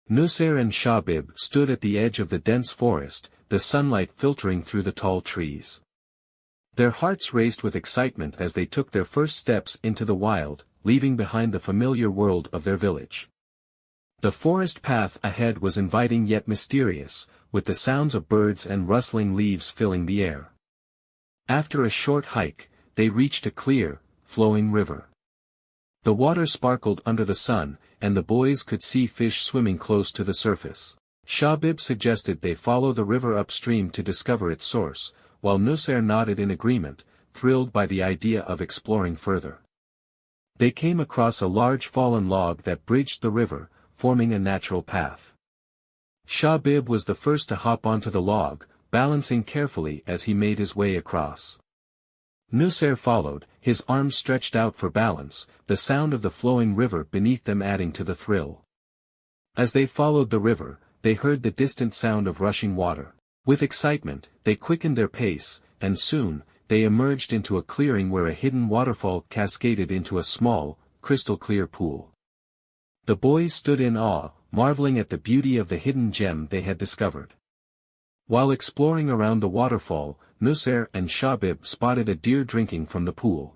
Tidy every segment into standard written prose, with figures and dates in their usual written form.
Nusair and Shahbib stood at the edge of the dense forest, the sunlight filtering through the tall trees. Their hearts raced with excitement as they took their first steps into the wild, leaving behind the familiar world of their village. The forest path ahead was inviting yet mysterious, with the sounds of birds and rustling leaves filling the air. After a short hike, they reached a clear, flowing river. The water sparkled under the sun, and the boys could see fish swimming close to the surface. Shahbib suggested they follow the river upstream to discover its source, while Nusair nodded in agreement, thrilled by the idea of exploring further. They came across a large fallen log that bridged the river, forming a natural path. Shahbib was the first to hop onto the log, balancing carefully as he made his way across. Nusair followed, his arms stretched out for balance, the sound of the flowing river beneath them adding to the thrill. As they followed the river, they heard the distant sound of rushing water. With excitement, they quickened their pace, and soon, they emerged into a clearing where a hidden waterfall cascaded into a small, crystal-clear pool. The boys stood in awe, marveling at the beauty of the hidden gem they had discovered. While exploring around the waterfall, Nusair and Shahbib spotted a deer drinking from the pool.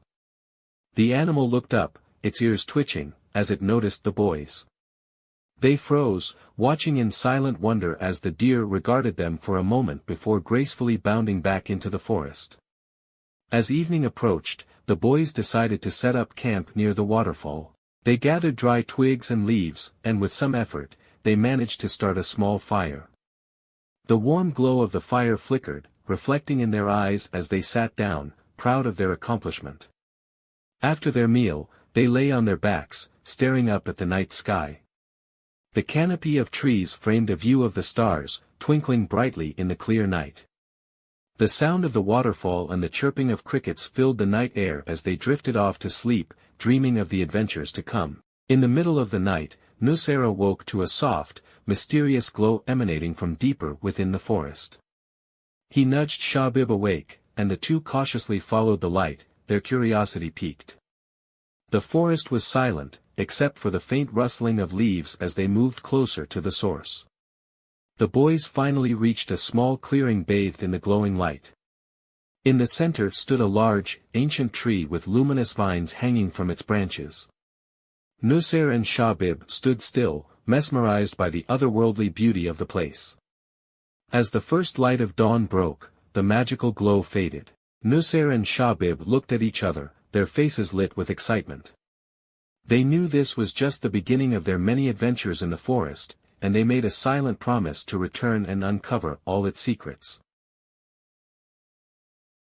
The animal looked up, its ears twitching, as it noticed the boys. They froze, watching in silent wonder as the deer regarded them for a moment before gracefully bounding back into the forest. As evening approached, the boys decided to set up camp near the waterfall. They gathered dry twigs and leaves, and with some effort, they managed to start a small fire. The warm glow of the fire flickered, reflecting in their eyes as they sat down, proud of their accomplishment. After their meal, they lay on their backs, staring up at the night sky. The canopy of trees framed a view of the stars, twinkling brightly in the clear night. The sound of the waterfall and the chirping of crickets filled the night air as they drifted off to sleep, dreaming of the adventures to come. In the middle of the night, Nusair awoke to a soft, mysterious glow emanating from deeper within the forest. He nudged Shahbib awake, and the two cautiously followed the light, their curiosity piqued. The forest was silent, except for the faint rustling of leaves as they moved closer to the source. The boys finally reached a small clearing bathed in the glowing light. In the center stood a large, ancient tree with luminous vines hanging from its branches. Nusair and Shahbib stood still, mesmerized by the otherworldly beauty of the place. As the first light of dawn broke, the magical glow faded. Nusair and Shahbib looked at each other, their faces lit with excitement. They knew this was just the beginning of their many adventures in the forest, and they made a silent promise to return and uncover all its secrets.